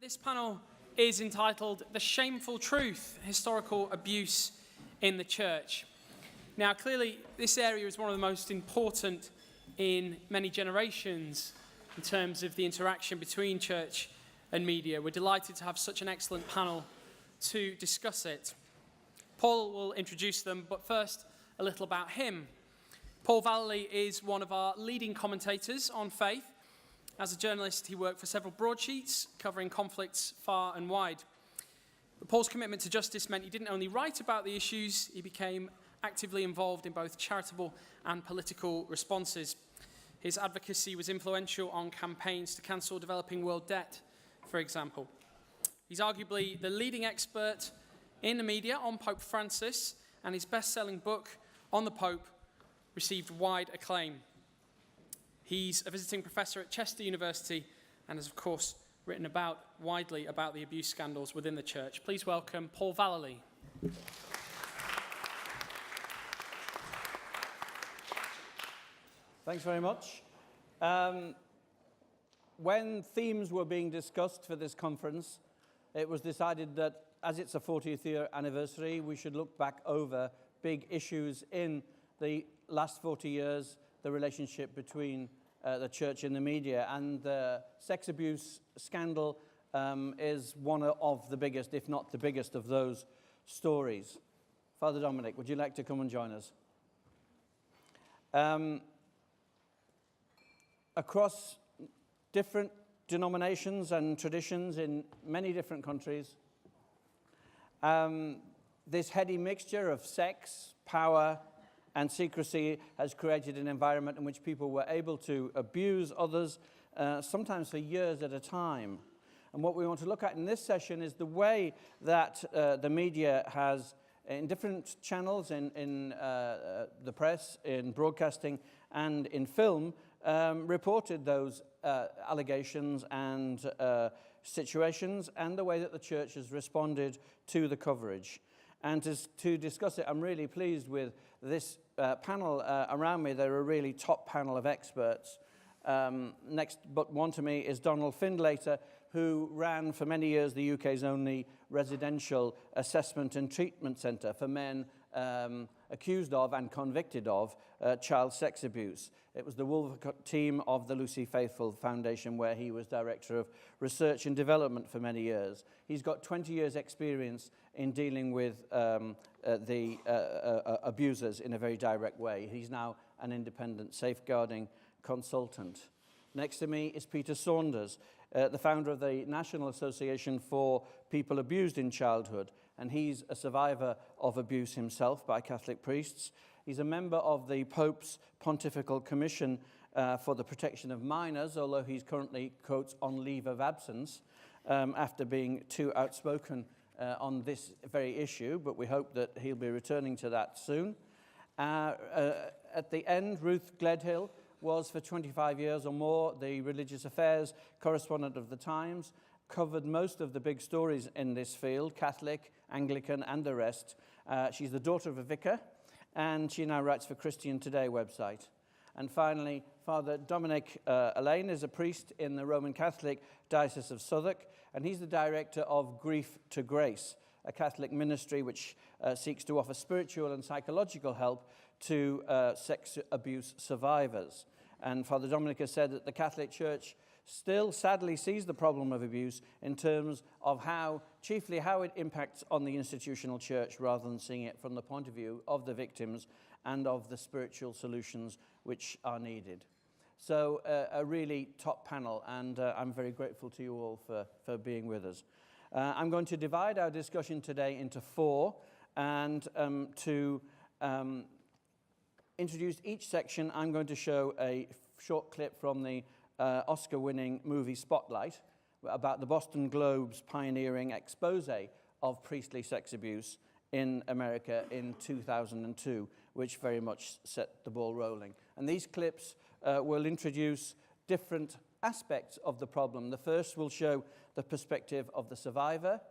This panel is entitled The Shameful Truth, Historical Abuse in the Church. Now, clearly, this area is one of the most important in many generations in terms of the interaction between church and media. We're delighted to have such an excellent panel to discuss it. Paul will introduce them, but first, a little about him. Paul Vallely is one of our leading commentators on faith. As a journalist, he worked for several broadsheets covering conflicts far and wide. But Paul's commitment to justice meant he didn't only write about the issues, he became actively involved in both charitable and political responses. His advocacy was influential on campaigns to cancel developing world debt, for example. He's arguably the leading expert in the media on Pope Francis, and his best-selling book on the Pope received wide acclaim. He's a visiting professor at Chester University and has, of course, written widely about the abuse scandals within the church. Please welcome Paul Vallely. Thanks very much. When themes were being discussed for this conference, it was decided that as it's a 40th year anniversary, we should look back over big issues in the last 40 years, the relationship between the church and the media. And the sex abuse scandal is one of the biggest, if not the biggest, of those stories. Father Dominic, would you like to come and join us? Across different denominations and traditions in many different countries, this heady mixture of sex, power, and secrecy has created an environment in which people were able to abuse others, sometimes for years at a time. And what we want to look at in this session is the way that the media has, in different channels, in the press, in broadcasting, and in film, reported those allegations and situations, and the way that the church has responded to the coverage. And to discuss it, I'm really pleased with this panel around me. They're a really top panel of experts. Next but one to me is Donald Findlater, who ran for many years the UK's only residential assessment and treatment centre for men accused of and convicted of child sex abuse. It was the Wolvercut team of the Lucy Faithfull Foundation, where he was Director of Research and Development for many years. He's got 20 years' experience in dealing with the abusers in a very direct way. He's now an independent safeguarding consultant. Next to me is Peter Saunders, the founder of the National Association for People Abused in Childhood, and he's a survivor of abuse himself by Catholic priests. He's a member of the Pope's Pontifical Commission for the Protection of Minors, although he's currently, quotes, on leave of absence after being too outspoken on this very issue, but we hope that he'll be returning to that soon. At the end, Ruth Gledhill was for 25 years or more the religious affairs correspondent of the Times, covered most of the big stories in this field, Catholic, Anglican, and the rest. She's the daughter of a vicar, and she now writes for Christian Today website. And finally, Father Dominic Allain is a priest in the Roman Catholic Diocese of Southwark, and he's the director of Grief to Grace, a Catholic ministry which seeks to offer spiritual and psychological help to sex abuse survivors. And Father Dominic has said that the Catholic Church still sadly sees the problem of abuse in terms of chiefly how it impacts on the institutional church, rather than seeing it from the point of view of the victims and of the spiritual solutions which are needed. So a really top panel, and I'm very grateful to you all for being with us. I'm going to divide our discussion today into four, and to introduce each section, I'm going to show a short clip from the Oscar-winning movie Spotlight about the Boston Globe's pioneering expose of priestly sex abuse in America in 2002, which very much set the ball rolling. And these clips will introduce different aspects of the problem. The first will show the perspective of the survivor,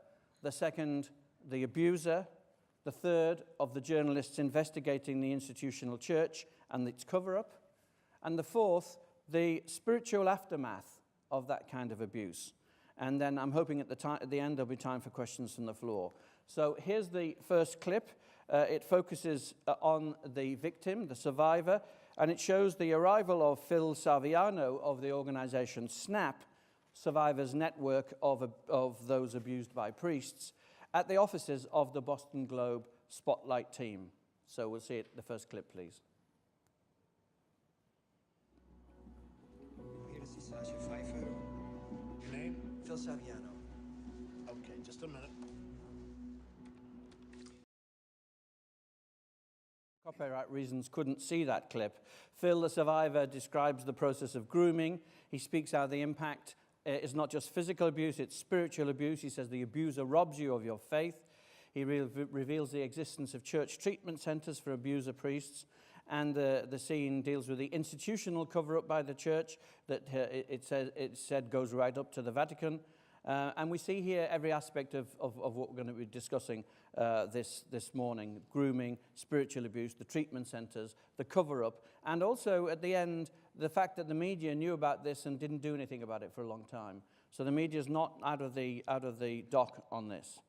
the second, the abuser, the third, of the journalists investigating the institutional church and its cover-up, and the fourth, the spiritual aftermath of that kind of abuse. And then I'm hoping at the end there'll be time for questions from the floor. So here's the first clip. It focuses on the victim, the survivor, and it shows the arrival of Phil Saviano of the organization SNAP, Survivors Network of those abused by priests, at the offices of the Boston Globe Spotlight team. So we'll see it, the first clip, please. Here to see Sasha Pfeiffer. Your name? Phil Saviano. Okay, just a minute. Copyright reasons couldn't see that clip. Phil, the survivor, describes the process of grooming. He speaks how the impact is not just physical abuse, it's spiritual abuse. He says the abuser robs you of your faith. He reveals the existence of church treatment centers for abuser priests. And the scene deals with the institutional cover-up by the church that it said goes right up to the Vatican. And we see here every aspect of what we're going to be discussing this morning: grooming, spiritual abuse, the treatment centers, the cover-up, and also at the end, the fact that the media knew about this and didn't do anything about it for a long time. So the media's not out of the dock on this.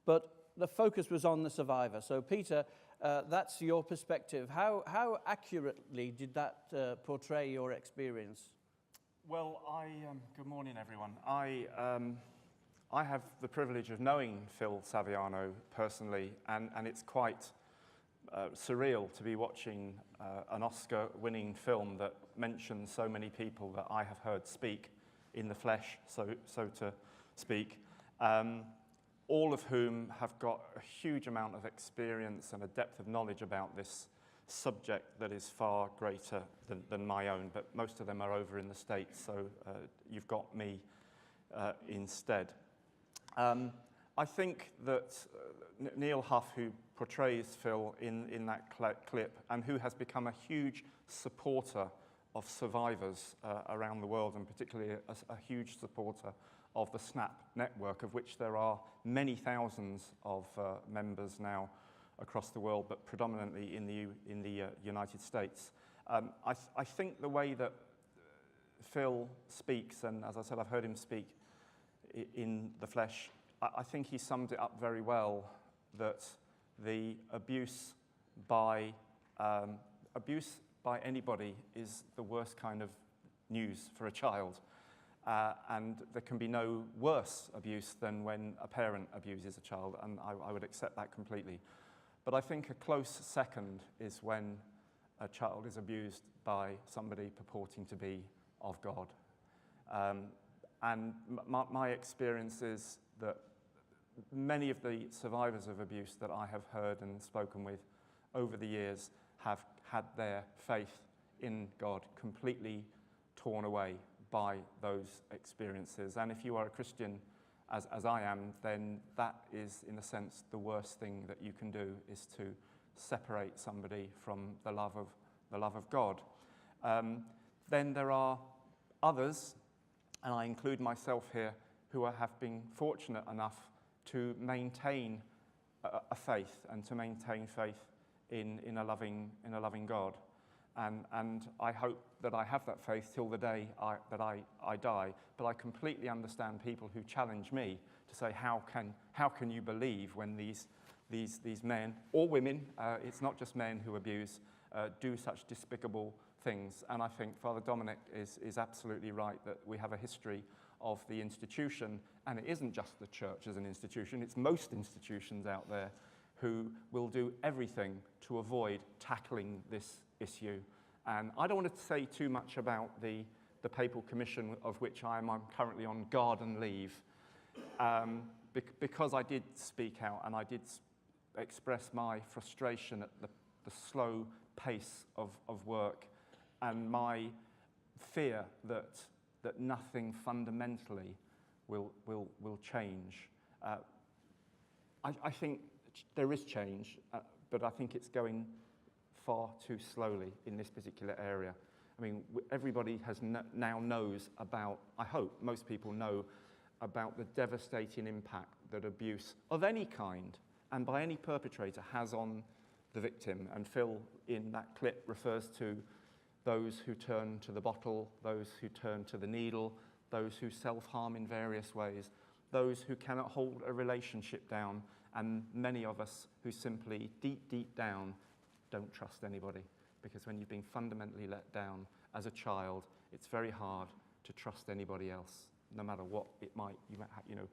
But the focus was on the survivor. So Peter, that's your perspective. How accurately did that portray your experience? Well, good morning, everyone. I have the privilege of knowing Phil Saviano personally, and it's quite surreal to be watching an Oscar-winning film that mentions so many people that I have heard speak in the flesh, so to speak, all of whom have got a huge amount of experience and a depth of knowledge about this subject that is far greater than my own, but most of them are over in the States, so you've got me instead. I think that Neil Huff, who portrays Phil in that clip, and who has become a huge supporter of survivors around the world, and particularly a huge supporter of the SNAP network, of which there are many thousands of members now across the world, but predominantly in the United States. I think the way that Phil speaks, and as I said, I've heard him speak in the flesh, I think he summed it up very well, that the abuse by anybody is the worst kind of news for a child. And there can be no worse abuse than when a parent abuses a child, and I would accept that completely. But I think a close second is when a child is abused by somebody purporting to be of God. And my experience is that many of the survivors of abuse that I have heard and spoken with over the years have had their faith in God completely torn away by those experiences. And if you are a Christian, as I am, then that is, in a sense, the worst thing that you can do, is to separate somebody from the love of God. Then there are others, and I include myself here, who have been fortunate enough to maintain a faith, and to maintain faith in a loving God. And I hope that I have that faith till the day that I die. But I completely understand people who challenge me to say, how can you believe when these men, or women, it's not just men who abuse, do such despicable things. And I think Father Dominic is absolutely right, that we have a history of the institution, and it isn't just the church as an institution, it's most institutions out there who will do everything to avoid tackling this issue. And I don't want to say too much about the Papal Commission, of which I'm currently on garden leave, because I did speak out, and I did express my frustration at the slow pace of work, and my fear that nothing fundamentally will change. I think there is change, but I think it's going far too slowly in this particular area. I mean, everybody now knows about, I hope most people know about the devastating impact that abuse of any kind and by any perpetrator has on the victim. And Phil, in that clip, refers to those who turn to the bottle, those who turn to the needle, those who self-harm in various ways, those who cannot hold a relationship down, and many of us who simply, deep, deep down, don't trust anybody. Because when you've been fundamentally let down as a child, it's very hard to trust anybody else, no matter what it might, you know.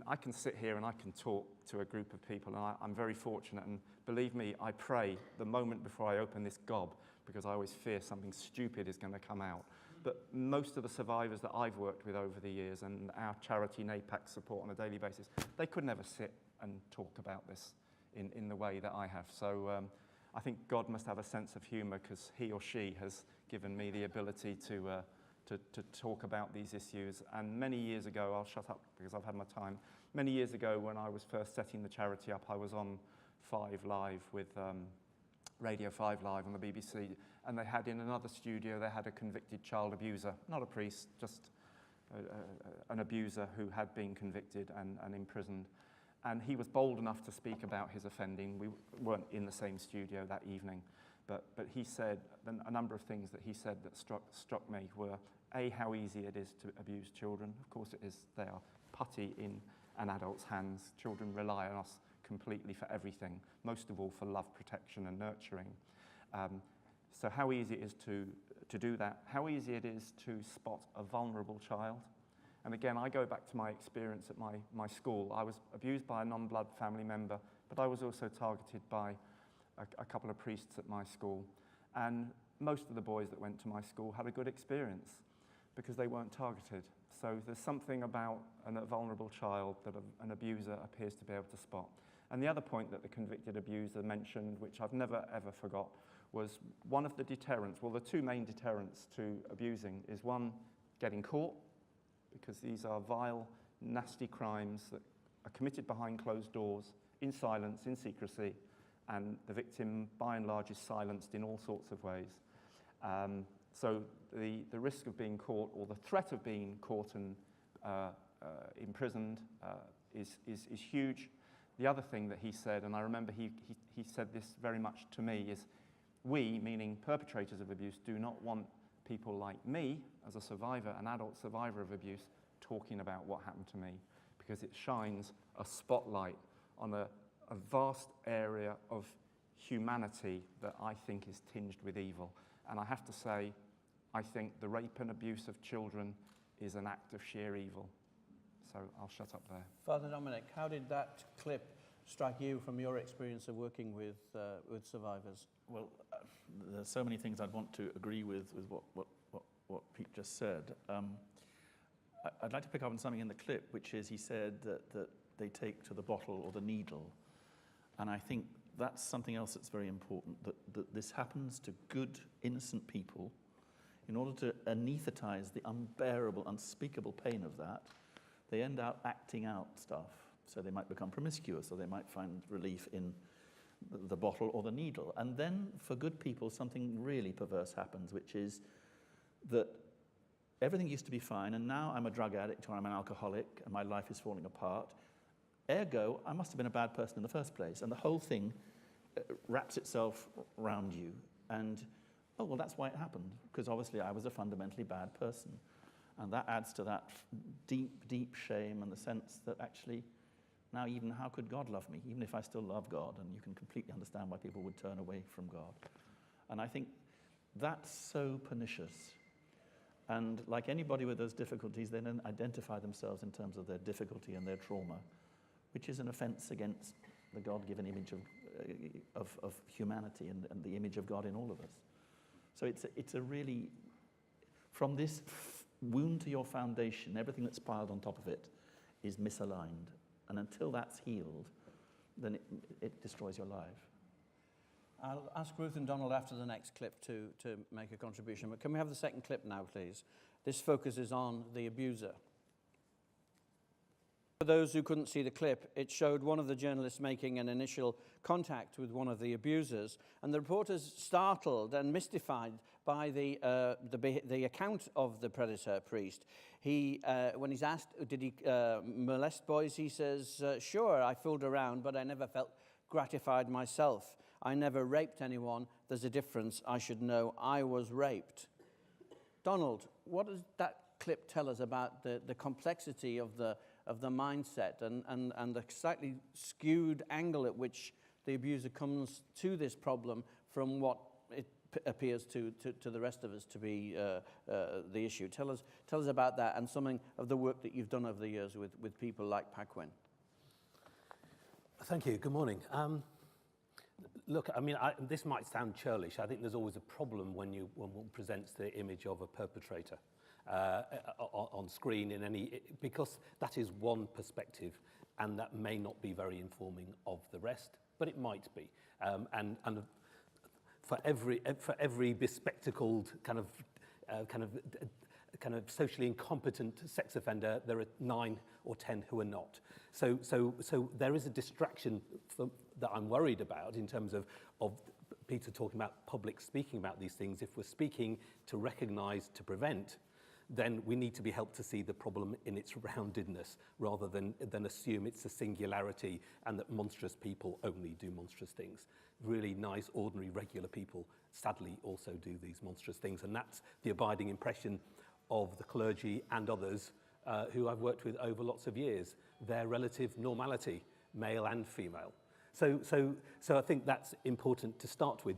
I can sit here and I can talk to a group of people, and I'm very fortunate, and believe me, I pray the moment before I open this gob, because I always fear something stupid is going to come out. But most of the survivors that I've worked with over the years, and our charity NAPAC support on a daily basis, they could never sit and talk about this in the way that I have. So I think God must have a sense of humor, because he or she has given me the ability to talk about these issues. And many years ago, I'll shut up because I've had my time. Many years ago, when I was first setting the charity up, I was on 5 Live with Radio 5 Live on the BBC, and they had in another studio, they had a convicted child abuser, not a priest, just an abuser who had been convicted and imprisoned. And he was bold enough to speak about his offending. We weren't in the same studio that evening, but he said, a number of things that he said that struck me were, A, how easy it is to abuse children. Of course it is. They are putty in an adult's hands. Children rely on us completely for everything, most of all for love, protection and nurturing. So how easy it is to do that, how easy it is to spot a vulnerable child. And again, I go back to my experience at my school. I was abused by a non-blood family member, but I was also targeted by a couple of priests at my school. And most of the boys that went to my school had a good experience because they weren't targeted. So there's something about a vulnerable child that an abuser appears to be able to spot. And the other point that the convicted abuser mentioned, which I've never ever forgot, was one of the deterrents, well, the 2 main deterrents to abusing is, one, getting caught, because these are vile, nasty crimes that are committed behind closed doors, in silence, in secrecy, and the victim, by and large, is silenced in all sorts of ways. So the risk of being caught, or the threat of being caught and imprisoned, is huge. The other thing that he said, and I remember he said this very much to me, is we, meaning perpetrators of abuse, do not want people like me, as a survivor, an adult survivor of abuse, talking about what happened to me, because it shines a spotlight on a vast area of humanity that I think is tinged with evil. And I have to say, I think the rape and abuse of children is an act of sheer evil. So I'll shut up there. Father Dominic, how did that clip strike you from your experience of working with survivors? Well, there's so many things I'd want to agree with what Pete just said. I'd like to pick up on something in the clip, which is he said that they take to the bottle or the needle. And I think that's something else that's very important, that this happens to good, innocent people. In order to anesthetize the unbearable, unspeakable pain of that, they end up acting out stuff. So they might become promiscuous, or they might find relief in the bottle or the needle. And then, for good people, something really perverse happens, which is that everything used to be fine, and now I'm a drug addict or I'm an alcoholic, and my life is falling apart. Ergo, I must have been a bad person in the first place. And the whole thing wraps itself around you. And, oh, well, that's why it happened, because obviously I was a fundamentally bad person. And that adds to that deep, deep shame and the sense that actually, now even how could God love me, even if I still love God? And you can completely understand why people would turn away from God. And I think that's so pernicious. And like anybody with those difficulties, they then identify themselves in terms of their difficulty and their trauma, which is an offense against the God-given image of humanity and the image of God in all of us. So it's a really, from this wound to your foundation, everything that's piled on top of it is misaligned. And until that's healed, then it destroys your life. I'll ask Ruth and Donald after the next clip to make a contribution. But can we have the second clip now, please? This focuses on the abuser. For those who couldn't see the clip, it showed one of the journalists making an initial contact with one of the abusers, and the reporters, startled and mystified by the account of the predator priest. He, when he's asked, did he molest boys, he says, sure, I fooled around, but I never felt gratified myself. I never raped anyone. There's a difference. I should know I was raped. Donald, what does that clip tell us about the complexity of the mindset and the slightly skewed angle at which the abuser comes to this problem from what it appears to the rest of us to be the issue. Tell us about that and something of the work that you've done over the years with people like Paquin. Thank you. Good morning. Look, I mean, this might sound churlish. I think there's always a problem when one presents the image of a perpetrator on screen because that is one perspective, and that may not be very informing of the rest, but it might be. And for every bespectacled kind of socially incompetent sex offender, there are 9 or 10 who are not. So there is a distraction that I'm worried about in terms of Peter talking about public speaking about these things. If we're speaking to recognise, to prevent, then we need to be helped to see the problem in its roundedness rather than assume it's a singularity and that monstrous people only do monstrous things. Really nice, ordinary, regular people sadly also do these monstrous things, and that's the abiding impression of the clergy and others who I've worked with over lots of years, their relative normality, male and female. So I think that's important to start with.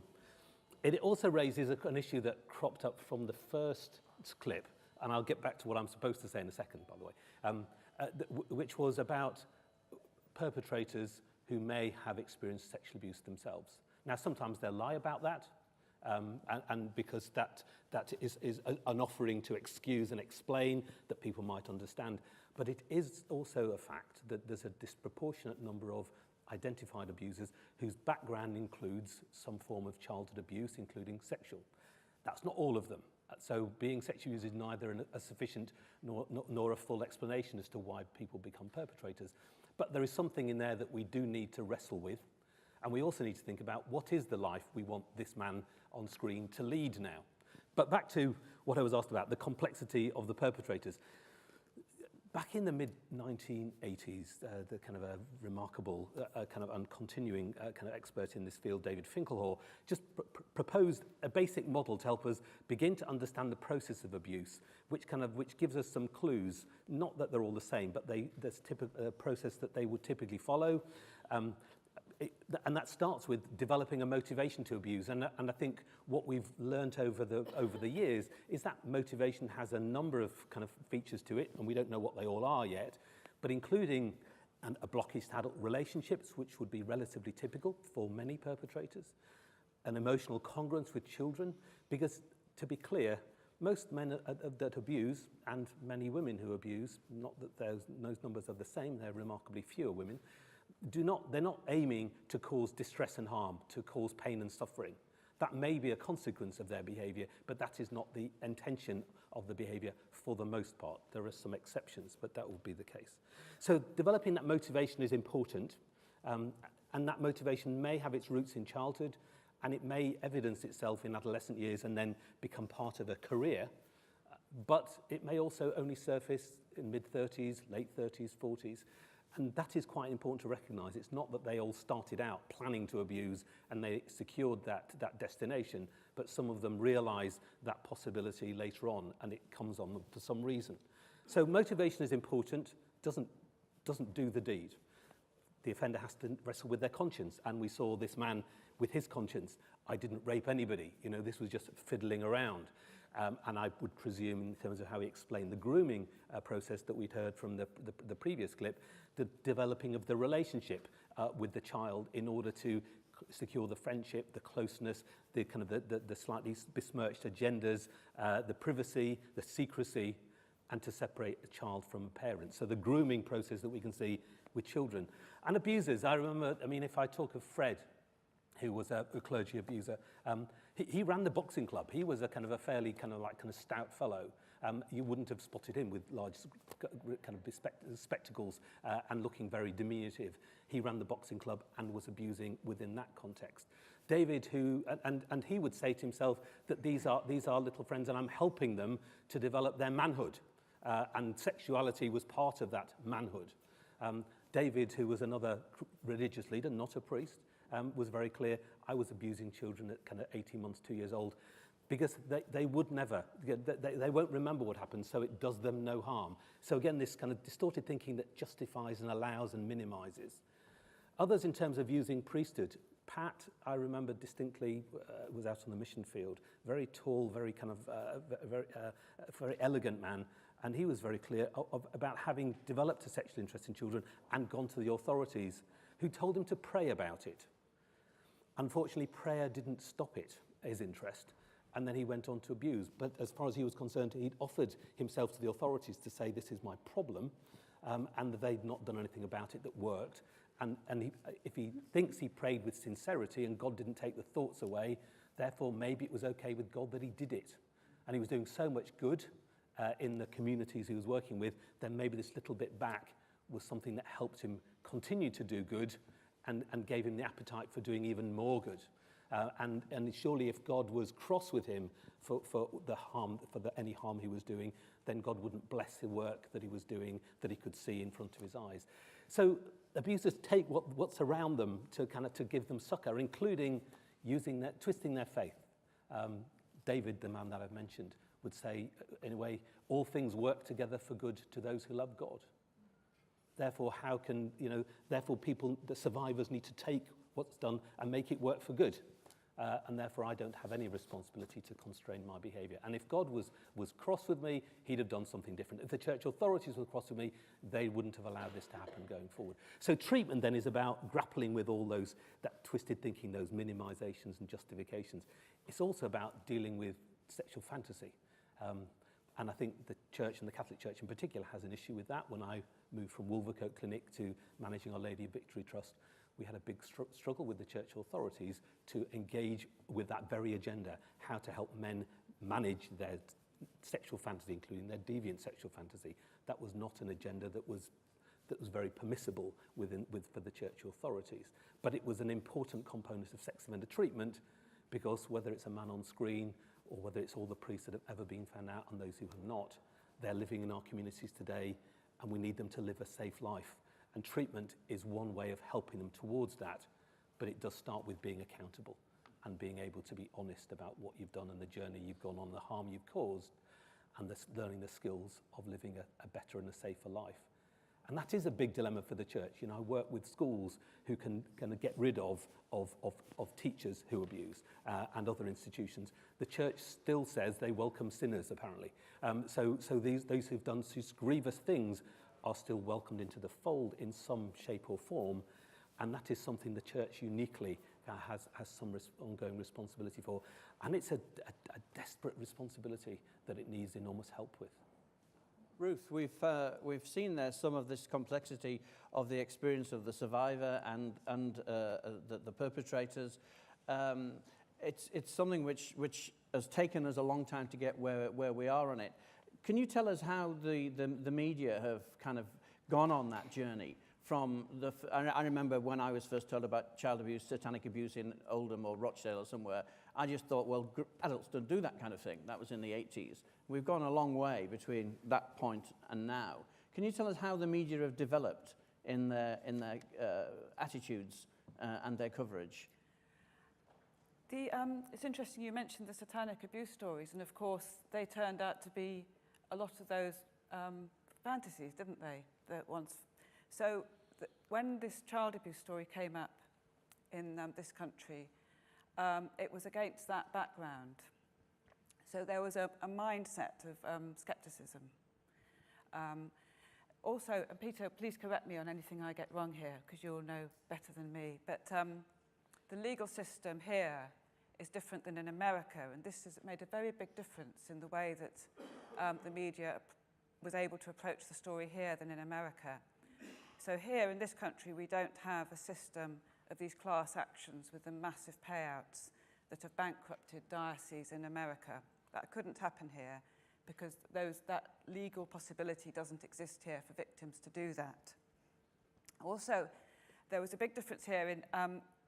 It also raises an issue that cropped up from the first clip, and I'll get back to what I'm supposed to say in a second, by the way, which was about perpetrators who may have experienced sexual abuse themselves. Now, sometimes they'll lie about that, and because that is an offering to excuse and explain that people might understand. But it is also a fact that there's a disproportionate number of identified abusers whose background includes some form of childhood abuse, including sexual. That's not all of them. So being sexually abused is neither a sufficient nor a full explanation as to why people become perpetrators. But there is something in there that we do need to wrestle with. And we also need to think about what is the life we want this man on screen to lead now. But back to what I was asked about, the complexity of the perpetrators. Back in the mid-1980s, the kind of a remarkable kind of and continuing kind of expert in this field, David Finkelhor, just proposed a basic model to help us begin to understand the process of abuse, which gives us some clues. Not that they're all the same, but there's a process that they would typically follow. And that starts with developing a motivation to abuse. And I think what we've learnt over the years is that motivation has a number of kind of features to it, and we don't know what they all are yet, but including a blockage to adult relationships, which would be relatively typical for many perpetrators, an emotional congruence with children, because to be clear, most men that abuse, and many women who abuse, not that those numbers are the same, they're remarkably fewer women, they're not aiming to cause distress and harm, to cause pain and suffering. That may be a consequence of their behaviour, but that is not the intention of the behaviour for the most part. There are some exceptions, but that will be the case. So developing that motivation is important, and that motivation may have its roots in childhood, and it may evidence itself in adolescent years and then become part of a career, but it may also only surface in mid-30s, late 30s, 40s. And that is quite important to recognise. It's not that they all started out planning to abuse and they secured that destination, but some of them realise that possibility later on, and it comes on for some reason. So motivation is important, doesn't do the deed. The offender has to wrestle with their conscience, and we saw this man with his conscience. I didn't rape anybody. This was just fiddling around. And I would presume, in terms of how he explained the grooming process that we'd heard from the previous clip, the developing of the relationship with the child in order to secure the friendship, the closeness, the kind of the slightly besmirched agendas, the privacy, the secrecy, and to separate a child from a parent. So the grooming process that we can see with children. And abusers, I remember, if I talk of Fred, who was a clergy abuser, he ran the boxing club. He was a fairly stout fellow. You wouldn't have spotted him with large kind of spectacles and looking very diminutive. He ran the boxing club and was abusing within that context. David, and he would say to himself that these are little friends, and I'm helping them to develop their manhood, and sexuality was part of that manhood. David, who was another religious leader, not a priest, was very clear. I was abusing children at kind of 18 months, 2 years old, because they would never, they won't remember what happened, so it does them no harm. So again, this kind of distorted thinking that justifies and allows and minimizes. Others, in terms of using priesthood, Pat, I remember distinctly, was out on the mission field, very tall, very kind of, very elegant man, and he was very clear about having developed a sexual interest in children and gone to the authorities, who told him to pray about it. Unfortunately, prayer didn't stop it, his interest, and then he went on to abuse. But as far as he was concerned, he'd offered himself to the authorities to say, this is my problem, and they'd not done anything about it that worked. And if he thinks he prayed with sincerity and God didn't take the thoughts away, therefore maybe it was okay with God that he did it. And he was doing so much good in the communities he was working with, then maybe this little bit back was something that helped him continue to do good and gave him the appetite for doing even more good. And surely if God was cross with him for any harm he was doing, then God wouldn't bless the work that he was doing that he could see in front of his eyes. So abusers take what's around them to give them succor, including twisting their faith. David, the man that I've mentioned, would say, in a way, all things work together for good to those who love God. Therefore, therefore the survivors need to take what's done and make it work for good. And therefore I don't have any responsibility to constrain my behavior. And if God was cross with me, he'd have done something different. If the church authorities were cross with me, they wouldn't have allowed this to happen going forward. So treatment then is about grappling with all that twisted thinking, those minimizations and justifications. It's also about dealing with sexual fantasy. And I think the church, and the Catholic Church in particular, has an issue with that. When I moved from Wolvercote Clinic to managing Our Lady of Victory Trust, we had a big struggle with the church authorities to engage with that very agenda, how to help men manage their sexual fantasy, including their deviant sexual fantasy. That was not an agenda that was very permissible for the church authorities. But it was an important component of sex offender treatment, because whether it's a man on screen or whether it's all the priests that have ever been found out and those who have not, they're living in our communities today, and we need them to live a safe life. And treatment is one way of helping them towards that, but it does start with being accountable and being able to be honest about what you've done and the journey you've gone on, the harm you've caused, and learning the skills of living a better and a safer life. And that is a big dilemma for the church. I work with schools who can get rid of teachers who abuse and other institutions. The church still says they welcome sinners, apparently. So those who've done such grievous things are still welcomed into the fold in some shape or form, and that is something the church uniquely has some ongoing responsibility for. And it's a desperate responsibility that it needs enormous help with. Ruth, we've seen there some of this complexity of the experience of the survivor and the perpetrators. It's something which has taken us a long time to get where we are on it. Can you tell us how the media have kind of gone on that journey? I remember when I was first told about child abuse, satanic abuse in Oldham or Rochdale or somewhere, I just thought, well, adults don't do that kind of thing. That was in the 80s. We've gone a long way between that point and now. Can you tell us how the media have developed in their attitudes and their coverage? It's interesting you mentioned the satanic abuse stories, and of course they turned out to be a lot of those fantasies, didn't they? So when this child abuse story came up in this country, it was against that background. So there was a mindset of skepticism. Also, and Peter, please correct me on anything I get wrong here, because you'll know better than me, but the legal system here is different than in America, and this has made a very big difference in the way that the media was able to approach the story here than in America. So here in this country, we don't have a system of these class actions with the massive payouts that have bankrupted dioceses in America. That couldn't happen here because that legal possibility doesn't exist here for victims to do that. Also, there was a big difference here in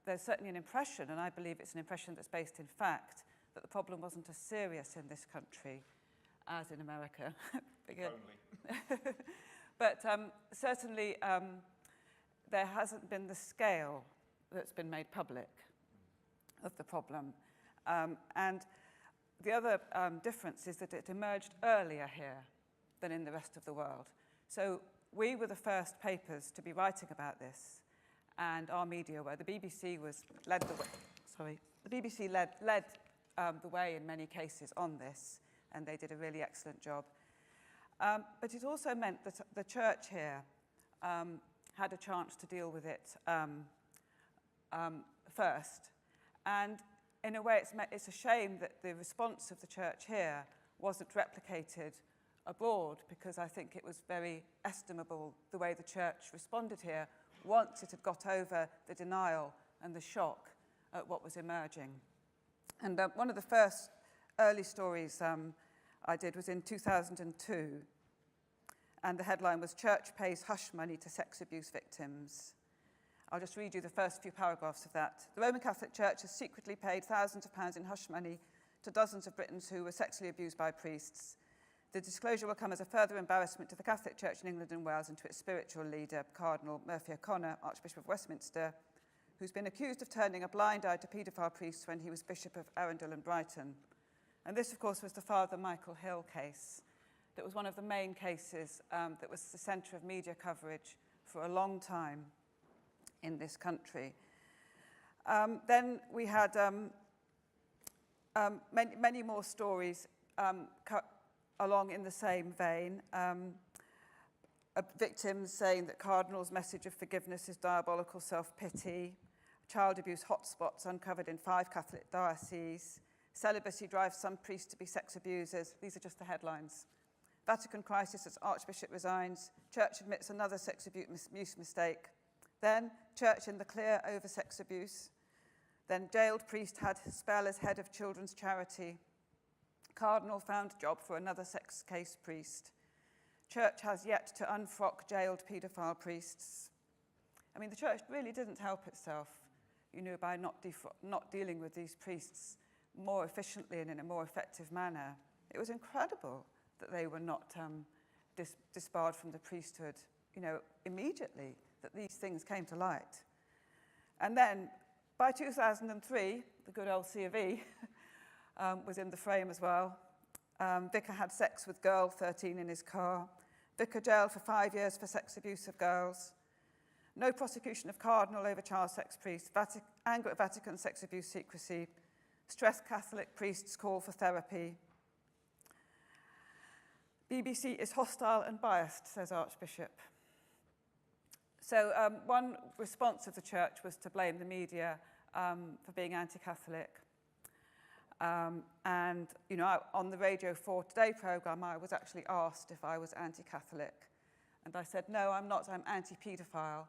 there's certainly an impression, and I believe it's an impression that's based in fact, that the problem wasn't as serious in this country as in America. But certainly there hasn't been the scale that's been made public of the problem. And the other difference is that it emerged earlier here than in the rest of the world. So we were the first papers to be writing about this, and our media were. The BBC led the way. Sorry, the BBC led the way in many cases on this, and they did a really excellent job. But it also meant that the church here had a chance to deal with it first. And in a way, it's a shame that the response of the church here wasn't replicated abroad, because I think it was very estimable the way the church responded here once it had got over the denial and the shock at what was emerging. And one of the first early stories I did was in 2002, and the headline was "Church Pays Hush Money to Sex Abuse Victims." I'll just read you the first few paragraphs of that. The Roman Catholic Church has secretly paid thousands of pounds in hush money to dozens of Britons who were sexually abused by priests. The disclosure will come as a further embarrassment to the Catholic Church in England and Wales and to its spiritual leader, Cardinal Murphy O'Connor, Archbishop of Westminster, who's been accused of turning a blind eye to paedophile priests when he was Bishop of Arundel and Brighton. And this, of course, was the Father Michael Hill case. That was one of the main cases that was the centre of media coverage for a long time in this country. Then we had many more stories along in the same vein. Victims saying that Cardinal's message of forgiveness is diabolical self-pity. Child abuse hotspots uncovered in 5 Catholic dioceses. Celibacy drives some priests to be sex abusers. These are just the headlines. Vatican crisis as Archbishop resigns. Church admits another sex abuse mistake. Then church in the clear over sex abuse. Then jailed priest had spell as head of children's charity. Cardinal found job for another sex case priest. Church has yet to unfrock jailed paedophile priests. I mean, the church really didn't help itself, by not dealing with these priests more efficiently and in a more effective manner. It was incredible that they were not disbarred from the priesthood, immediately, that these things came to light. And then, by 2003, the good old C of E was in the frame as well. Vicar had sex with girl 13 in his car. Vicar jailed for 5 years for sex abuse of girls. No prosecution of Cardinal over child sex priest. Anger at Vatican sex abuse secrecy. Stressed Catholic priests call for therapy. BBC is hostile and biased, says Archbishop. So one response of the church was to blame the media for being anti-Catholic. And, on the Radio 4 Today programme, I was actually asked if I was anti-Catholic. And I said, no, I'm not, I'm anti-paedophile.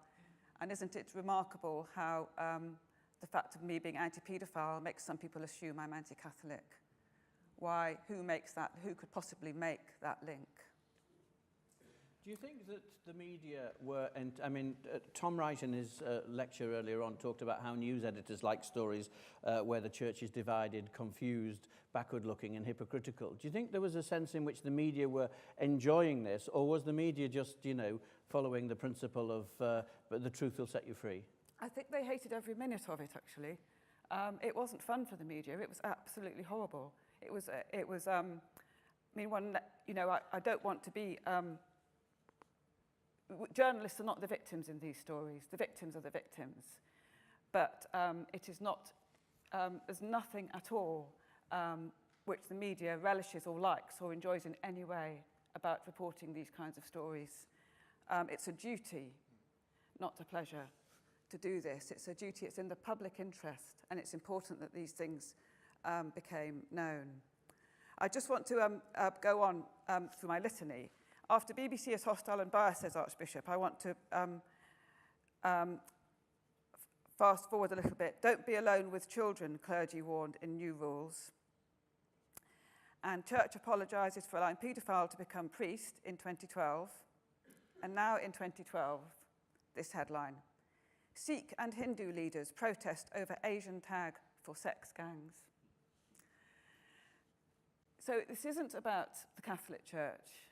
And isn't it remarkable how the fact of me being anti-paedophile makes some people assume I'm anti-Catholic? Why? Who makes that? Who could possibly make that link? Do you think that the media were, Tom Wright in his lecture earlier on talked about how news editors like stories where the church is divided, confused, backward-looking and hypocritical. Do you think there was a sense in which the media were enjoying this, or was the media just, following the principle of but the truth will set you free? I think they hated every minute of it, actually. It wasn't fun for the media. It was absolutely horrible. I don't want to be... journalists are not the victims in these stories. The victims are the victims. But it is not, there's nothing at all which the media relishes or likes or enjoys in any way about reporting these kinds of stories. It's a duty, not a pleasure, to do this. It's a duty, it's in the public interest, and it's important that these things became known. I just want to go on through my litany. After BBC is hostile and biased, says Archbishop, I want to fast forward a little bit. Don't be alone with children, clergy warned in new rules. And church apologises for allowing paedophile to become priest in 2012. And now in 2012, this headline. Sikh and Hindu leaders protest over Asian tag for sex gangs. So this isn't about the Catholic Church.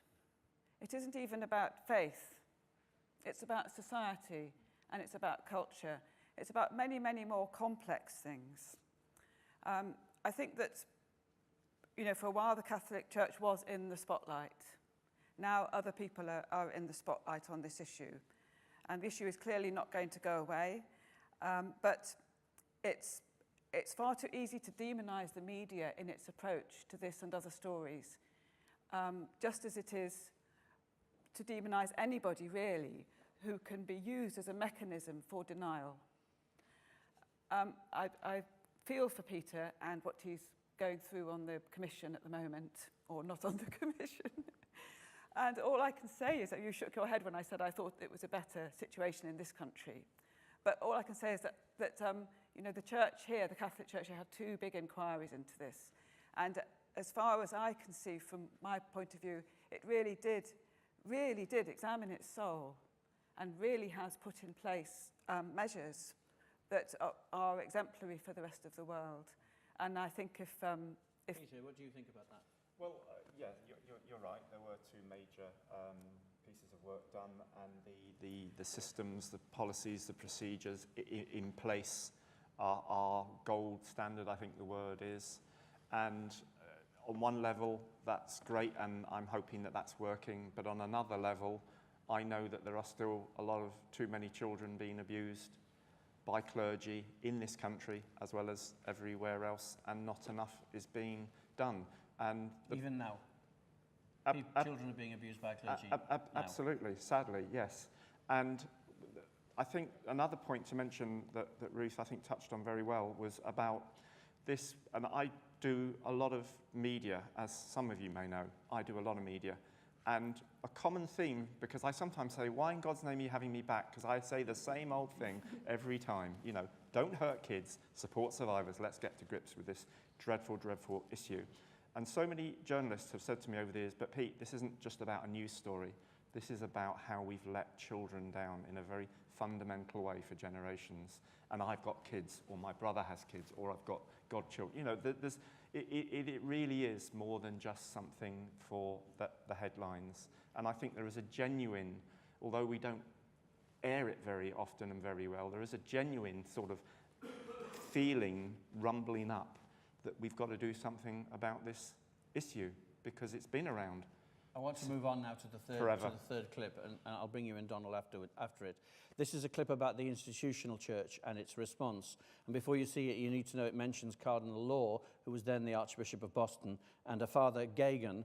It isn't even about faith. It's about society, and it's about culture. It's about many, many more complex things. I think that you know, for a while the Catholic Church was in the spotlight. Now other people are in the spotlight on this issue. And the issue is clearly not going to go away. But it's far too easy to demonise the media in its approach to this and other stories, just as it is to demonise anybody, really, who can be used as a mechanism for denial. I feel for Peter and what he's going through on the commission at the moment, or not on the commission. And all I can say is that you shook your head when I said I thought it was a better situation in this country. But all I can say is that you know, the church here, the Catholic Church, had 2 big inquiries into this. And as far as I can see from my point of view, it really did examine its soul and really has put in place measures that are exemplary for the rest of the world. And I think if Peter, what do you think about that? Well, yeah, you're right. There were 2 major pieces of work done, and the systems, the policies, the procedures in place are gold standard, I think the word is. And on one level, that's great, and I'm hoping that that's working. But on another level, I know that there are still a lot of too many children being abused by clergy in this country as well as everywhere else, and not enough is being done. And even now, children are being abused by clergy. Absolutely, sadly, yes. And I think another point to mention that Ruth, I think, touched on very well was about this, and I do a lot of media, as some of you may know. I do a lot of media. And a common theme, because I sometimes say, why in God's name are you having me back? Because I say the same old thing every time. You know, don't hurt kids, support survivors, let's get to grips with this dreadful, dreadful issue. And so many journalists have said to me over the years, but Pete, this isn't just about a news story. This is about how we've let children down in a very fundamental way for generations. And I've got kids, or my brother has kids, or I've got godchildren. You know, it really is more than just something for the headlines. And I think there is a genuine, although we don't air it very often and very well, there is a genuine sort of feeling rumbling up that we've got to do something about this issue, because it's been around. I want to move on now to the third clip, and I'll bring you in, Donald, after it. This is a clip about the institutional church and its response. And before you see it, you need to know it mentions Cardinal Law, who was then the Archbishop of Boston, and a Father Geoghegan,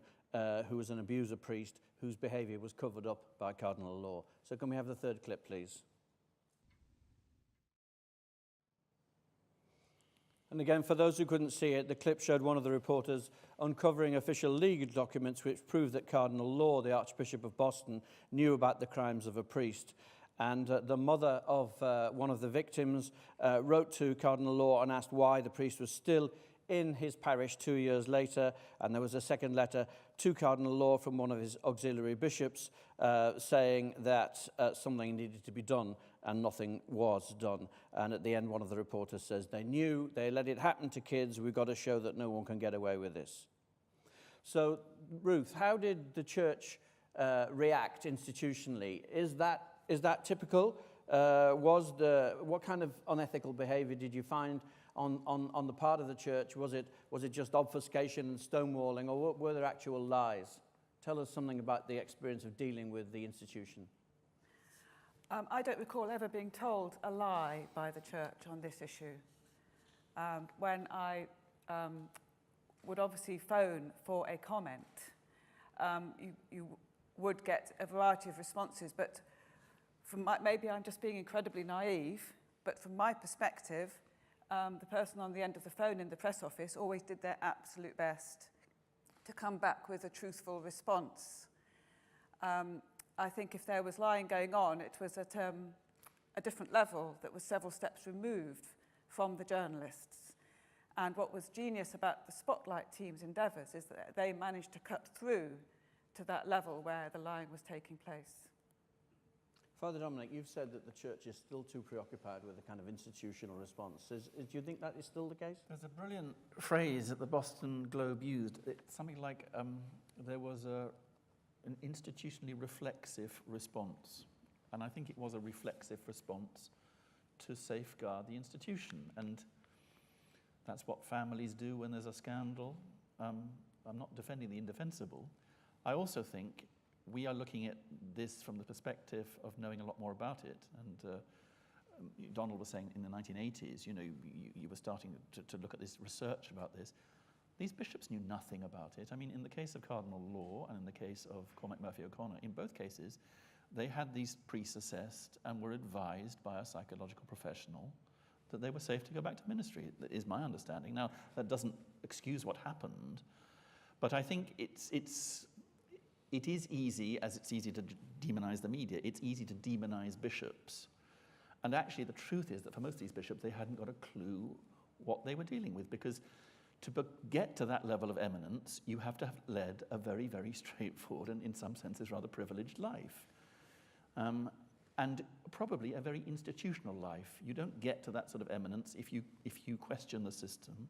who was an abuser priest, whose behaviour was covered up by Cardinal Law. So can we have the third clip, please? And again, for those who couldn't see it, the clip showed one of the reporters uncovering official legal documents which proved that Cardinal Law, the Archbishop of Boston, knew about the crimes of a priest. And the mother of one of the victims wrote to Cardinal Law and asked why the priest was still in his parish 2 years later. And there was a second letter to Cardinal Law from one of his auxiliary bishops saying that something needed to be done, and nothing was done. And at the end, one of the reporters says, they knew, they let it happen to kids, we've got to show that no one can get away with this. So, Ruth, how did the church react institutionally? Is that typical? What kind of unethical behavior did you find on the part of the church? Was it just obfuscation and stonewalling, or were there actual lies? Tell us something about the experience of dealing with the institution. I don't recall ever being told a lie by the church on this issue. When I would obviously phone for a comment, you would get a variety of responses, but maybe I'm just being incredibly naive, but from my perspective, the person on the end of the phone in the press office always did their absolute best to come back with a truthful response. I think if there was lying going on, it was at a different level that was several steps removed from the journalists. And what was genius about the Spotlight team's endeavours is that they managed to cut through to that level where the lying was taking place. Father Dominic, you've said that the church is still too preoccupied with a kind of institutional response. Do you think that is still the case? There's a brilliant phrase that the Boston Globe used. It's something like there was an institutionally reflexive response. And I think it was a reflexive response to safeguard the institution. And that's what families do when there's a scandal. I'm not defending the indefensible. I also think we are looking at this from the perspective of knowing a lot more about it. And Donald was saying in the 1980s, you know, you were starting to look at this research about this. These bishops knew nothing about it. I mean, in the case of Cardinal Law and in the case of Cormac Murphy O'Connor, in both cases, they had these priests assessed and were advised by a psychological professional that they were safe to go back to ministry, is my understanding. Now, that doesn't excuse what happened, but I think it is easy, as it's easy to demonize the media, it's easy to demonize bishops. And actually, the truth is that for most of these bishops, they hadn't got a clue what they were dealing with, because to get to that level of eminence, you have to have led a very, very straightforward and in some senses rather privileged life. And probably a very institutional life. You don't get to that sort of eminence if you question the system.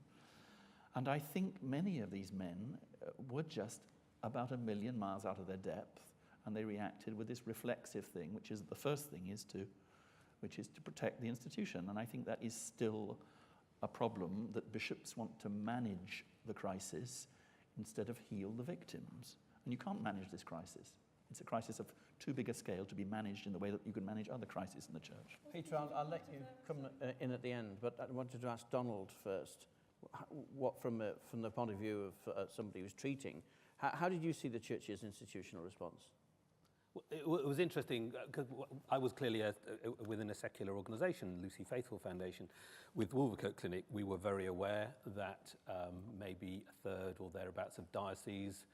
And I think many of these men were just about 1 million miles out of their depth, and they reacted with this reflexive thing, which is the first thing which is to protect the institution. And I think that is still a problem, that bishops want to manage the crisis instead of heal the victims. And you can't manage this crisis. It's a crisis of too big a scale to be managed in the way that you can manage other crises in the church. Peter, I'll let you come in at the end, but I wanted to ask Donald first. What, from the point of view of somebody who's treating, how did you see the church's institutional response? It was interesting because I was clearly within a secular organisation, Lucy Faithfull Foundation. With Wolvercote Clinic, we were very aware that maybe a third or thereabouts of dioceses,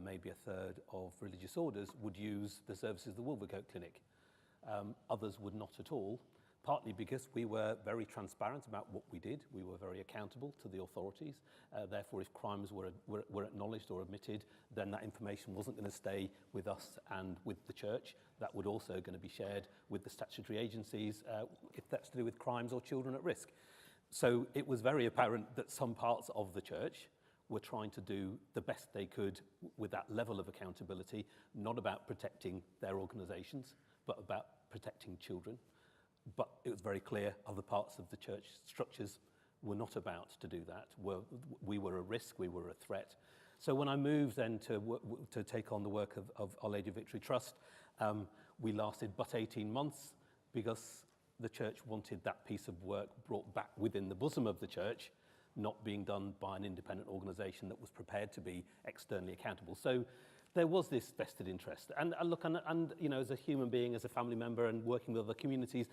maybe a third of religious orders would use the services of the Wolvercote Clinic. Others would not at all, partly because we were very transparent about what we did. We were very accountable to the authorities. Therefore, if crimes were acknowledged or admitted, then that information wasn't going to stay with us and with the church. That would also going to be shared with the statutory agencies if that's to do with crimes or children at risk. So it was very apparent that some parts of the church were trying to do the best they could with that level of accountability, not about protecting their organisations, but about protecting children. But it was very clear other parts of the church structures were not about to do that. We were a risk, we were a threat. So when I moved then to take on the work of Our Lady of Victory Trust, we lasted but 18 months because the church wanted that piece of work brought back within the bosom of the church, not being done by an independent organisation that was prepared to be externally accountable. So there was this vested interest. And look, and you know, as a human being, as a family member and working with other communities,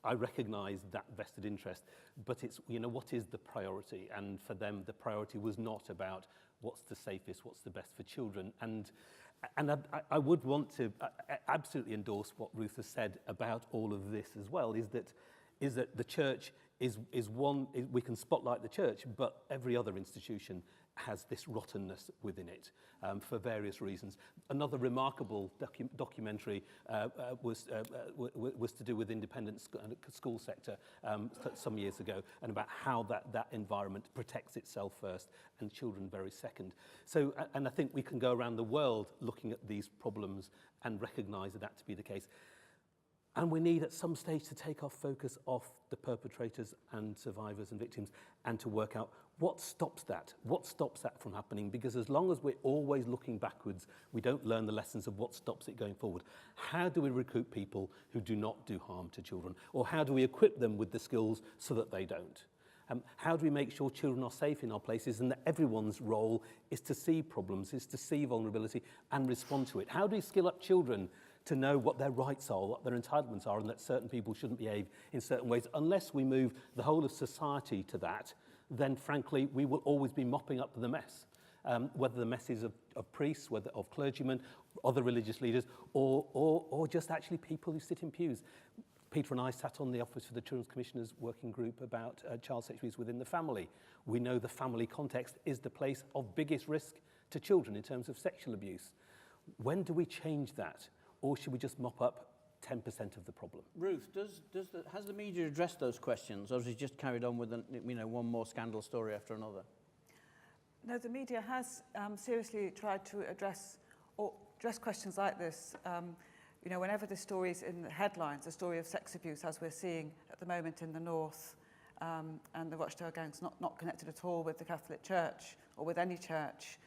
I recognise that vested interest. But it's, you know, what is the priority? And for them, the priority was not about what's the safest, what's the best for children. And I would want to absolutely endorse what Ruth has said about all of this as well, is that the church is one, we can spotlight the church, but every other institution has this rottenness within it for various reasons. Another remarkable documentary was to do with the independent school sector some years ago, and about how that environment protects itself first and children very second. So, and I think we can go around the world looking at these problems and recognise that to be the case. And we need at some stage to take our focus off the perpetrators and survivors and victims and to work out what stops that? What stops that from happening? Because as long as we're always looking backwards, we don't learn the lessons of what stops it going forward. How do we recruit people who do not do harm to children? Or how do we equip them with the skills so that they don't? How do we make sure children are safe in our places and that everyone's role is to see problems, is to see vulnerability and respond to it? How do we skill up children to know what their rights are, what their entitlements are, and that certain people shouldn't behave in certain ways? Unless we move the whole of society to that, then frankly, we will always be mopping up the mess. Whether the mess is of priests, whether of clergymen, other religious leaders, or just actually people who sit in pews. Peter and I sat on the Office for the Children's Commissioner's working group about child sexual abuse within the family. We know the family context is the place of biggest risk to children in terms of sexual abuse. When do we change that? Or should we just mop up 10% of the problem? Ruth, has the media addressed those questions, or has it just carried on with one more scandal story after another? No, the media has seriously tried to address questions like this. You know, whenever the story's in the headlines, a story of sex abuse, as we're seeing at the moment in the north, and the Watchtower gang's not connected at all with the Catholic Church, or with any church,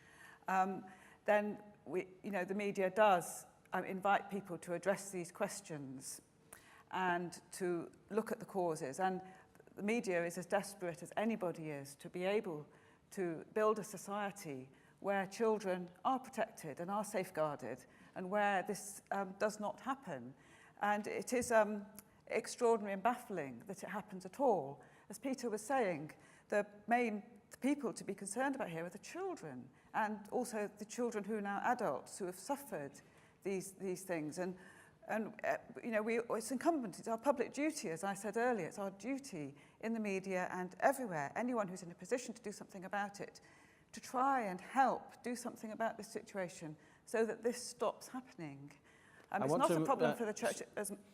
then the media does invite people to address these questions and to look at the causes. And the media is as desperate as anybody is to be able to build a society where children are protected and are safeguarded, and where this does not happen. And it is extraordinary and baffling that it happens at all. As Peter was saying, the main people to be concerned about here are the children, and also the children who are now adults who have suffered these things. And it's incumbent, it's our public duty, as I said earlier, it's our duty in the media and everywhere, anyone who's in a position to do something about it, to try and help do something about this situation so that this stops happening. It's not a problem for the church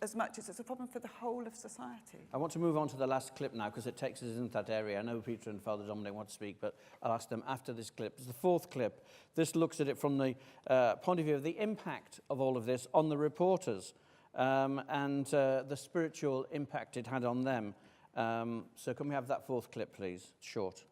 as much as it's a problem for the whole of society. I want to move on to the last clip now, because it takes us into that area. I know Peter and Father Dominic want to speak, but I'll ask them after this clip. It's the fourth clip. This looks at it from the point of view of the impact of all of this on the reporters and the spiritual impact it had on them. So can we have that fourth clip, please? Short.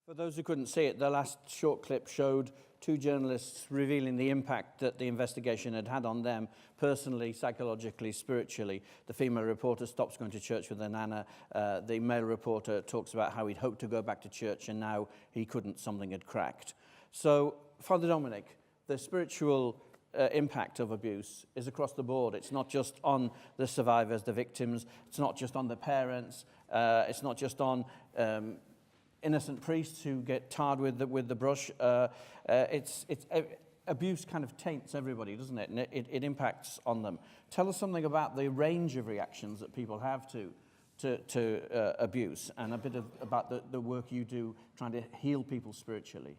For those who couldn't see it, the last short clip showed two journalists revealing the impact that the investigation had had on them, personally, psychologically, spiritually. The female reporter stops going to church with her nana. The male reporter talks about how he'd hoped to go back to church and now he couldn't, something had cracked. So, Father Dominic, the spiritual impact of abuse is across the board. It's not just on the survivors, the victims. It's not just on the parents. It's not just on innocent priests who get tarred with the brush. Abuse kind of taints everybody, doesn't it? And it impacts on them. Tell us something about the range of reactions that people have to abuse, and a bit about the work you do trying to heal people spiritually.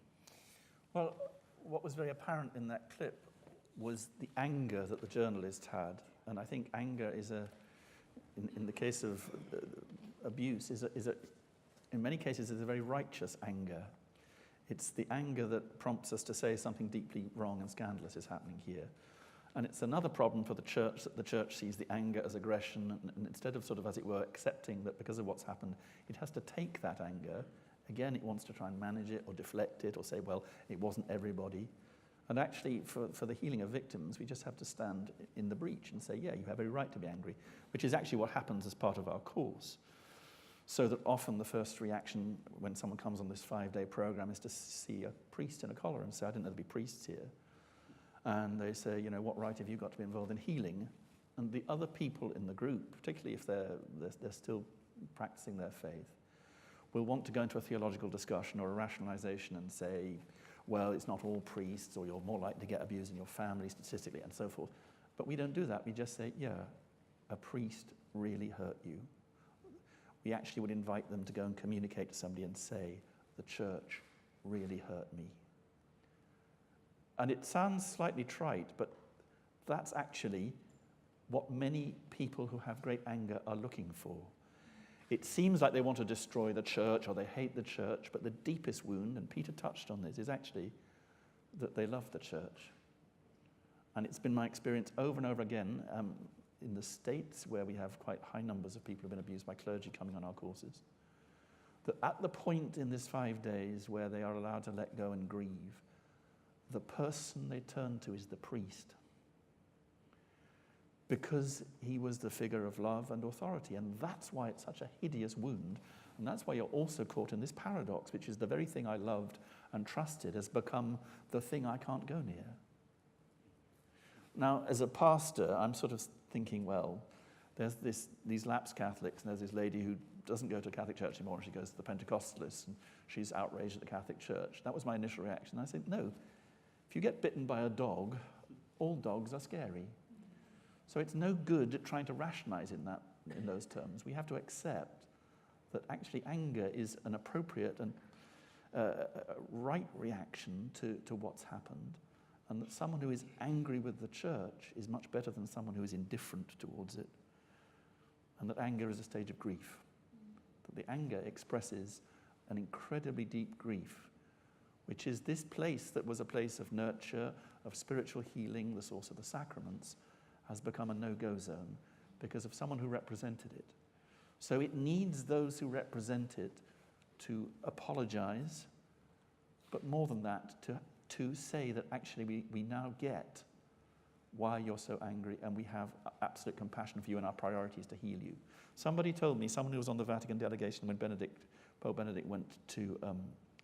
Well, what was very apparent in that clip was the anger that the journalist had. And I think anger is in the case of abuse, in many cases, is a very righteous anger. It's the anger that prompts us to say something deeply wrong and scandalous is happening here. And it's another problem for the church, that the church sees the anger as aggression, and instead of sort of, as it were, accepting that because of what's happened, it has to take that anger. Again, it wants to try and manage it or deflect it or say, well, it wasn't everybody. And actually, for the healing of victims, we just have to stand in the breach and say, yeah, you have every right to be angry, which is actually what happens as part of our course. So that often the first reaction when someone comes on this 5-day program is to see a priest in a collar and say, I didn't know there'd be priests here. And they say, what right have you got to be involved in healing? And the other people in the group, particularly if they're still practicing their faith, will want to go into a theological discussion or a rationalization and say, well, it's not all priests, or you're more likely to get abused in your family statistically, and so forth. But we don't do that. We just say, yeah, a priest really hurt you. We actually would invite them to go and communicate to somebody and say, the church really hurt me. And it sounds slightly trite, but that's actually what many people who have great anger are looking for. It seems like they want to destroy the church or they hate the church, but the deepest wound, and Peter touched on this, is actually that they love the church. And it's been my experience over and over again, in the States, where we have quite high numbers of people who have been abused by clergy coming on our courses, that at the point in this 5 days where they are allowed to let go and grieve, the person they turn to is the priest, because he was the figure of love and authority. And that's why it's such a hideous wound. And that's why you're also caught in this paradox, which is the very thing I loved and trusted has become the thing I can't go near. Now, as a pastor, I'm sort of thinking, well, there's these lapsed Catholics, and there's this lady who doesn't go to a Catholic church anymore, and she goes to the Pentecostalists, and she's outraged at the Catholic Church. That was my initial reaction. I said, no, if you get bitten by a dog, all dogs are scary. So it's no good trying to rationalize in those terms. We have to accept that actually anger is an appropriate and right reaction to what's happened, and that someone who is angry with the church is much better than someone who is indifferent towards it, and that anger is a stage of grief, that the anger expresses an incredibly deep grief, which is this place that was a place of nurture, of spiritual healing, the source of the sacraments, has become a no-go zone because of someone who represented it. So it needs those who represent it to apologize, but more than that, to say that actually we now get why you're so angry, and we have absolute compassion for you, and our priority is to heal you. Somebody told me, someone who was on the Vatican delegation when Pope Benedict went to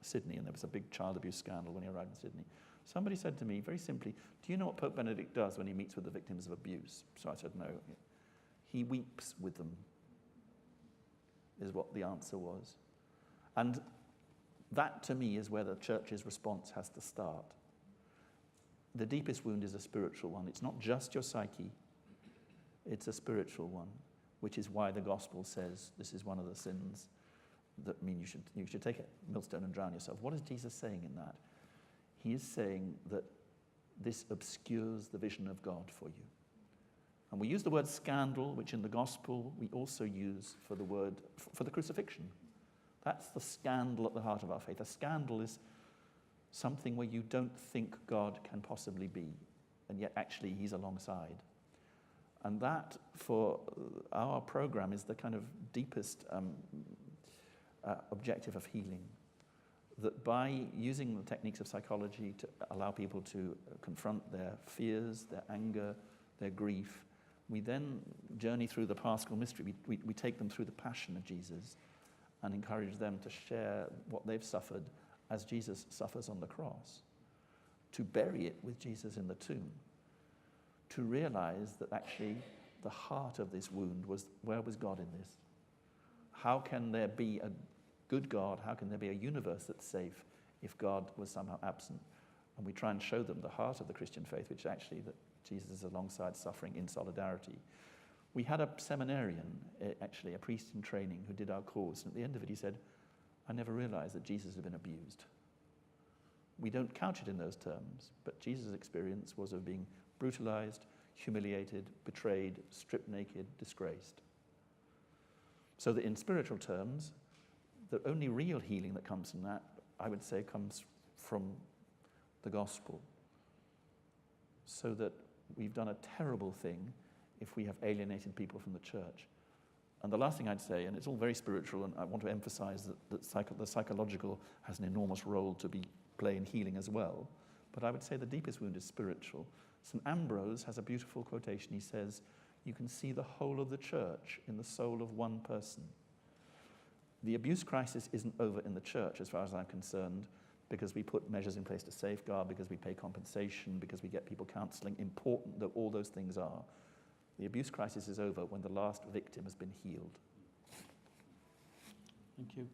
Sydney, and there was a big child abuse scandal when he arrived in Sydney. Somebody said to me, very simply, do you know what Pope Benedict does when he meets with the victims of abuse? So I said, no. He weeps with them, is what the answer was. And that, to me, is where the church's response has to start. The deepest wound is a spiritual one. It's not just your psyche, it's a spiritual one, which is why the gospel says this is one of the sins that mean you should take a millstone and drown yourself. What is Jesus saying in that? He is saying that this obscures the vision of God for you. And we use the word scandal, which in the gospel we also use for the crucifixion. That's the scandal at the heart of our faith. A scandal is something where you don't think God can possibly be, and yet actually he's alongside. And that, for our program, is the kind of deepest objective of healing. That by using the techniques of psychology to allow people to confront their fears, their anger, their grief, we then journey through the Paschal mystery. We take them through the passion of Jesus and encourage them to share what they've suffered as Jesus suffers on the cross, to bury it with Jesus in the tomb, to realize that actually the heart of this wound was, where was God in this? How can there be a good God? How can there be a universe that's safe if God was somehow absent? And we try and show them the heart of the Christian faith, which actually that Jesus is alongside suffering in solidarity. We had a seminarian, actually a priest in training, who did our course, and at the end of it he said, I never realized that Jesus had been abused. We don't couch it in those terms, but Jesus' experience was of being brutalized, humiliated, betrayed, stripped naked, disgraced. So that in spiritual terms, the only real healing that comes from that, I would say, comes from the gospel. So that we've done a terrible thing if we have alienated people from the church. And the last thing I'd say, and it's all very spiritual, and I want to emphasize that the psychological has an enormous role to play in healing as well, but I would say the deepest wound is spiritual. St. Ambrose has a beautiful quotation. He says, you can see the whole of the church in the soul of one person. The abuse crisis isn't over in the church, as far as I'm concerned, because we put measures in place to safeguard, because we pay compensation, because we get people counseling, important though all those things are. The abuse crisis is over when the last victim has been healed. Thank you.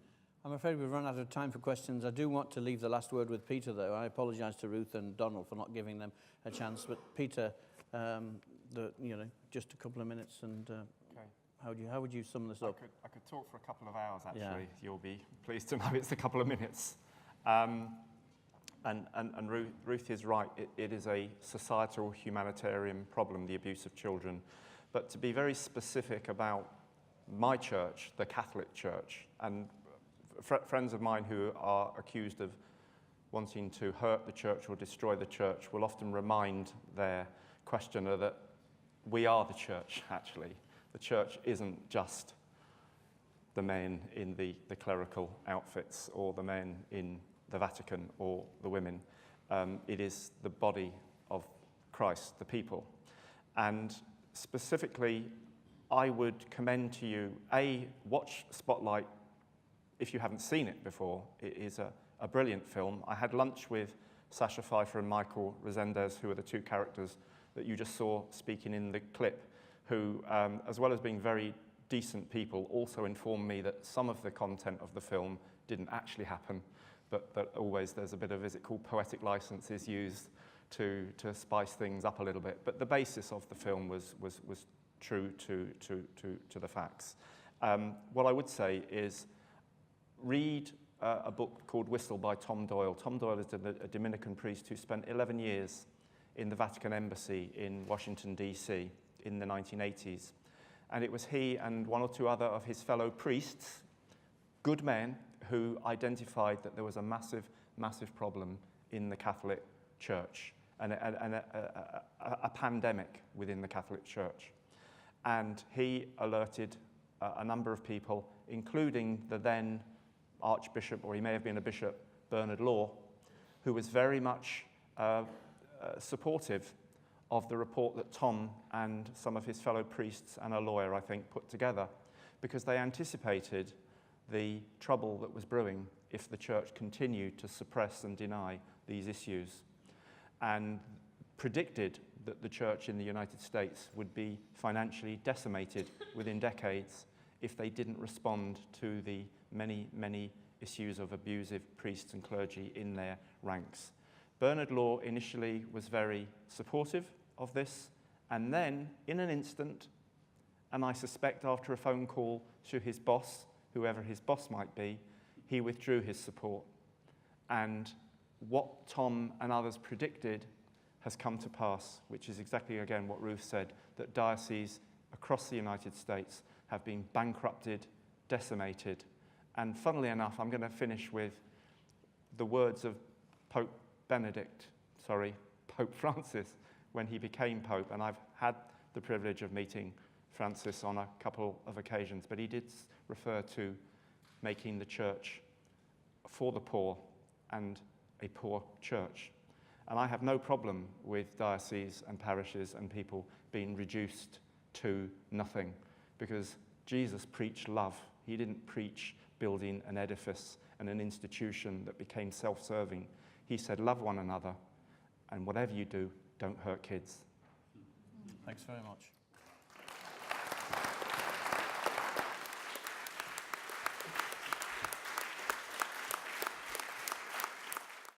I'm afraid we've run out of time for questions. I do want to leave the last word with Peter, though. I apologise to Ruth and Donald for not giving them a chance. But Peter, just a couple of minutes, and okay. How would you sum this up? I could talk for a couple of hours, actually. Yeah. You'll be pleased to know it's a couple of minutes. And Ruth is right. It is a societal humanitarian problem, the abuse of children. But to be very specific about my church, the Catholic Church, and friends of mine who are accused of wanting to hurt the church or destroy the church will often remind their questioner that we are the church, actually. The church isn't just the men in the clerical outfits or the men in the Vatican or the women. It is the body of Christ, the people. And specifically, I would commend to you, watch Spotlight if you haven't seen it before. It is a brilliant film. I had lunch with Sasha Pfeiffer and Michael Resendez, who are the two characters that you just saw speaking in the clip, who, as well as being very decent people, also informed me that some of the content of the film didn't actually happen, but that always there's a bit of, is it called poetic license, is used to spice things up a little bit. But the basis of the film was true to the facts. What I would say is read a book called Whistle by Tom Doyle. Tom Doyle is a Dominican priest who spent 11 years in the Vatican Embassy in Washington, D.C. in the 1980s. And it was he and one or two other of his fellow priests, good men, who identified that there was a massive, massive problem in the Catholic Church and a pandemic within the Catholic Church. And he alerted a number of people, including the then Archbishop, or he may have been a bishop, Bernard Law, who was very much supportive of the report that Tom and some of his fellow priests and a lawyer, I think, put together, because they anticipated the trouble that was brewing if the church continued to suppress and deny these issues, and predicted that the church in the United States would be financially decimated within decades if they didn't respond to the many, many issues of abusive priests and clergy in their ranks. Bernard Law initially was very supportive of this, and then, in an instant, and I suspect after a phone call to his boss, whoever his boss might be, he withdrew his support. And what Tom and others predicted has come to pass, which is exactly, again, what Ruth said, that dioceses across the United States have been bankrupted, decimated. And funnily enough, I'm going to finish with the words of Pope Francis, when he became Pope. And I've had the privilege of meeting Francis on a couple of occasions, but he did refer to making the church for the poor and a poor church. And I have no problem with dioceses and parishes and people being reduced to nothing, because Jesus preached love. He didn't preach building an edifice and an institution that became self-serving. He said, love one another, and whatever you do, don't hurt kids. Thanks very much.